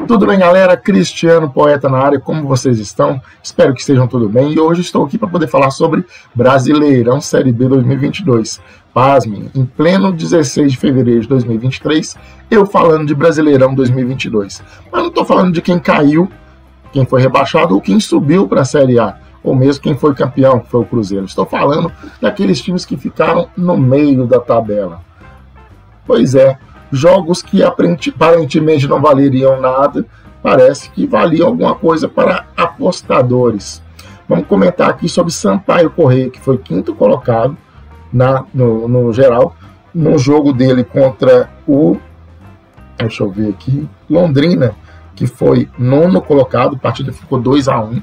Tudo bem, galera? Cristiano Poeta na área, como vocês estão? Espero que estejam tudo bem. E hoje estou aqui para poder falar sobre Brasileirão Série B 2022. Pasmem, em pleno 16 de fevereiro de 2023, eu falando de Brasileirão 2022. Mas não estou falando de quem caiu, quem foi rebaixado ou quem subiu para a Série A, ou mesmo quem foi campeão, que foi o Cruzeiro. Estou falando daqueles times que ficaram no meio da tabela. Pois é, jogos que aparentemente não valeriam nada, parece que valiam alguma coisa para apostadores. Vamos comentar aqui sobre Sampaio Corrêa, que foi quinto colocado no geral, no jogo dele contra o, deixa eu ver aqui, Londrina, que foi nono colocado, a partida ficou 2-1.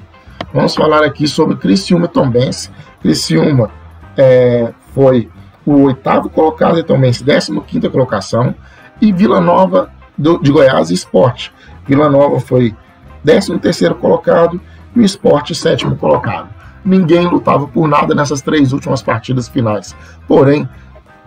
Vamos falar aqui sobre Criciúma e Tombense. Criciúma foi o oitavo colocado e Tombense 15ª colocação. E Vila Nova de Goiás e Sport. Vila Nova foi 13º colocado e o Sport 7º colocado. Ninguém lutava por nada nessas três últimas partidas finais. Porém,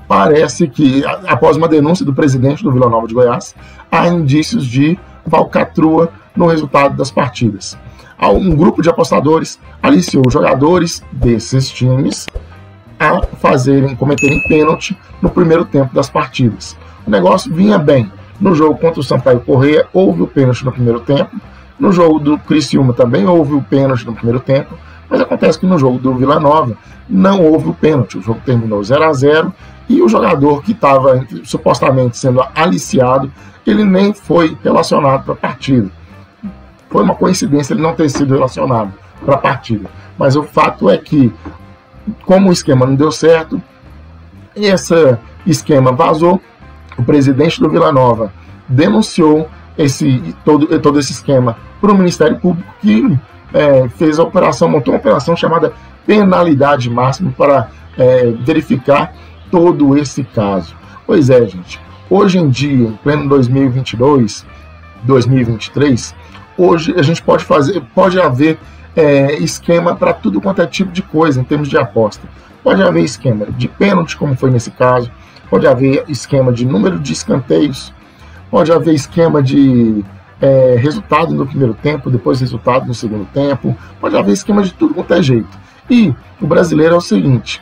parece que, após uma denúncia do presidente do Vila Nova de Goiás, há indícios de falcatrua no resultado das partidas. Um grupo de apostadores aliciou jogadores desses times a cometerem pênalti no primeiro tempo das partidas. O negócio vinha bem. No jogo contra o Sampaio Corrêa, houve o pênalti no primeiro tempo. No jogo do Criciúma também houve o pênalti no primeiro tempo. Mas acontece que no jogo do Vila Nova não houve o pênalti. O jogo terminou 0-0 e o jogador que estava supostamente sendo aliciado, ele nem foi relacionado para a partida. Foi uma coincidência ele não ter sido relacionado para a partida. Mas o fato é que, como o esquema não deu certo, esse esquema vazou. O presidente do Vila Nova denunciou todo esse esquema para o Ministério Público, que fez montou uma operação chamada penalidade máxima para verificar todo esse caso. Pois é, gente, hoje em dia, em pleno 2022, 2023, hoje a gente pode haver esquema para tudo quanto é tipo de coisa em termos de aposta. Pode haver esquema de pênalti, como foi nesse caso. Pode haver esquema de número de escanteios, pode haver esquema de resultado no primeiro tempo, depois resultado no segundo tempo, pode haver esquema de tudo quanto é jeito. E o brasileiro é o seguinte,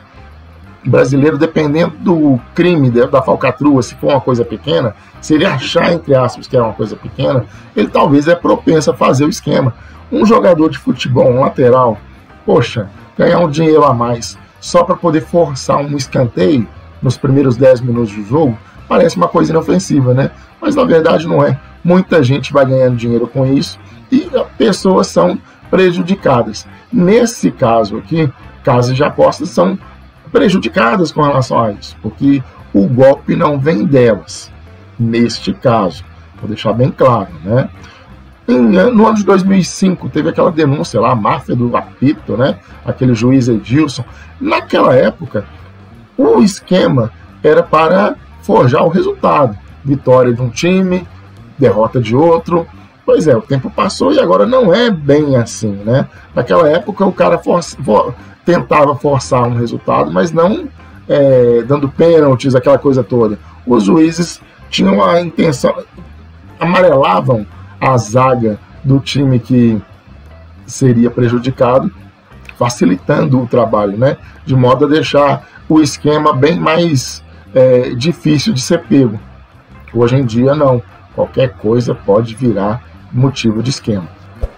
o brasileiro, dependendo do crime, da falcatrua, se for uma coisa pequena, se ele achar, entre aspas, que é uma coisa pequena, ele talvez é propenso a fazer o esquema. Um jogador de futebol, um lateral, poxa, ganhar um dinheiro a mais só para poder forçar um escanteio nos primeiros 10 minutos do jogo, parece uma coisa inofensiva, né? Mas na verdade não é. Muita gente vai ganhando dinheiro com isso e pessoas são prejudicadas. Nesse caso aqui, casas de apostas são prejudicadas com relação a isso, porque o golpe não vem delas. Neste caso, vou deixar bem claro, né? No ano de 2005, teve aquela denúncia lá, a máfia do apito, né? Aquele juiz Edilson. Naquela época, o esquema era para forjar o resultado. Vitória de um time, derrota de outro. Pois é, o tempo passou e agora não é bem assim, né? Naquela época o cara tentava forçar um resultado, mas não dando pênaltis, aquela coisa toda. Os juízes tinham a intenção, amarelavam a zaga do time que seria prejudicado, facilitando o trabalho, né? De modo a deixar o esquema bem mais difícil de ser pego. Hoje em dia não, qualquer coisa pode virar motivo de esquema.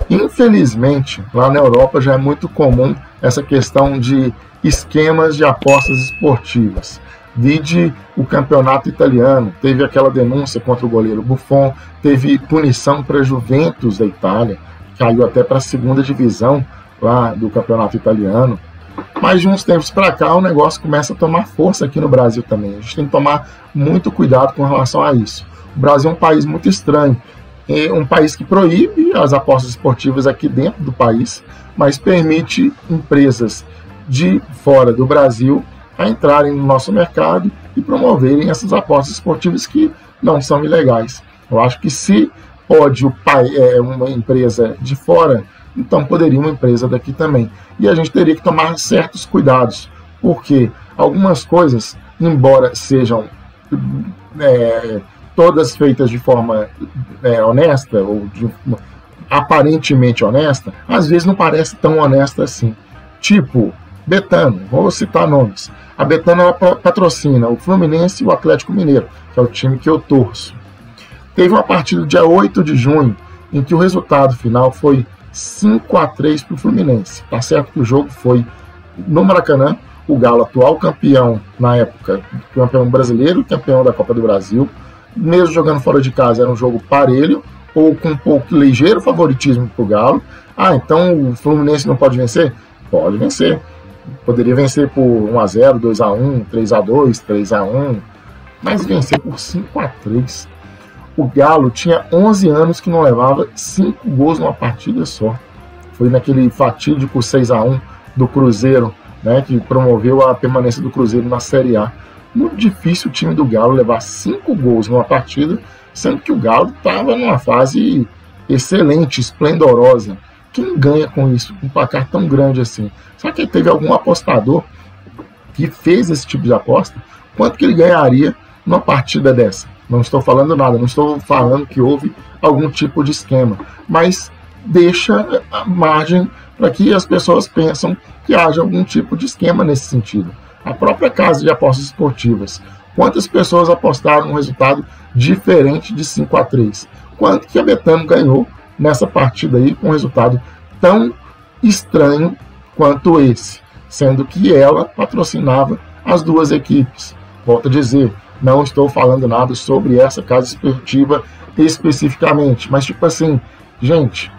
Infelizmente, lá na Europa já é muito comum essa questão de esquemas de apostas esportivas. Vide o campeonato italiano, teve aquela denúncia contra o goleiro Buffon, teve punição para a Juventus da Itália, caiu até para a segunda divisão lá do campeonato italiano. Mas de uns tempos para cá o negócio começa a tomar força aqui no Brasil também. A gente tem que tomar muito cuidado com relação a isso. O Brasil é um país muito estranho. É um país que proíbe as apostas esportivas aqui dentro do país, mas permite empresas de fora do Brasil a entrarem no nosso mercado e promoverem essas apostas esportivas que não são ilegais. Eu acho que se pode uma empresa de fora, então poderia uma empresa daqui também. E a gente teria que tomar certos cuidados, porque algumas coisas, embora sejam todas feitas de forma honesta, ou aparentemente honesta, às vezes não parece tão honesta assim. Tipo, Betano, vou citar nomes. A Betano ela patrocina o Fluminense e o Atlético Mineiro, que é o time que eu torço. Teve uma partida dia 8 de junho, em que o resultado final foi 5-3 para o Fluminense. Tá certo que o jogo foi no Maracanã, o Galo, atual campeão na época, campeão brasileiro, campeão da Copa do Brasil, mesmo jogando fora de casa, era um jogo parelho, ou com um pouco ligeiro favoritismo para o Galo. Então o Fluminense não pode vencer? Pode vencer. Poderia vencer por 1-0, 2-1, 3-2, 3-1, mas vencer por 5-3. O Galo tinha 11 anos que não levava 5 gols numa partida só. Foi naquele fatídico 6-1 do Cruzeiro, né, que promoveu a permanência do Cruzeiro na Série A. Muito difícil o time do Galo levar 5 gols numa partida, sendo que o Galo estava numa fase excelente, esplendorosa. Quem ganha com isso, com um placar tão grande assim? Será que teve algum apostador que fez esse tipo de aposta? Quanto que ele ganharia numa partida dessa? Não estou falando nada, não estou falando que houve algum tipo de esquema, mas deixa a margem para que as pessoas pensam que haja algum tipo de esquema nesse sentido. A própria casa de apostas esportivas, quantas pessoas apostaram um resultado diferente de 5-3? Quanto que a Betano ganhou nessa partida aí com um resultado tão estranho quanto esse, sendo que ela patrocinava as duas equipes? Volto a dizer, não estou falando nada sobre essa casa esportiva especificamente, mas tipo assim, gente,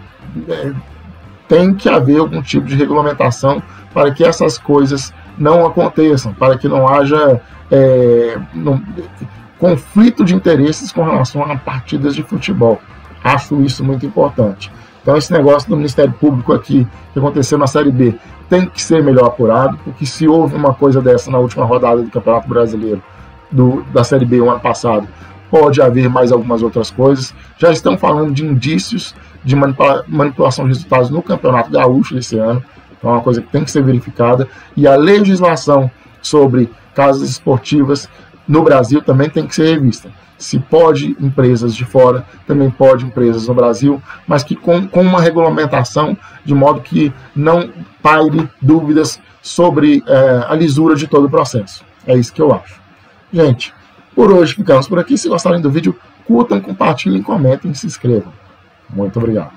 tem que haver algum tipo de regulamentação para que essas coisas não aconteçam, para que não haja conflito de interesses com relação a partidas de futebol. Acho isso muito importante. Então esse negócio do Ministério Público aqui, que aconteceu na Série B, tem que ser melhor apurado, porque se houve uma coisa dessa na última rodada do Campeonato Brasileiro, da Série B o ano passado, pode haver mais algumas outras coisas. Já estão falando de indícios de manipulação de resultados no Campeonato Gaúcho desse ano, então é uma coisa que tem que ser verificada, e a legislação sobre casas esportivas no Brasil também tem que ser revista. Se pode empresas de fora, também pode empresas no Brasil, mas que com uma regulamentação de modo que não paire dúvidas sobre a lisura de todo o processo. É isso que eu acho. Gente, por hoje ficamos por aqui. Se gostarem do vídeo, curtam, compartilhem, comentem e se inscrevam. Muito obrigado.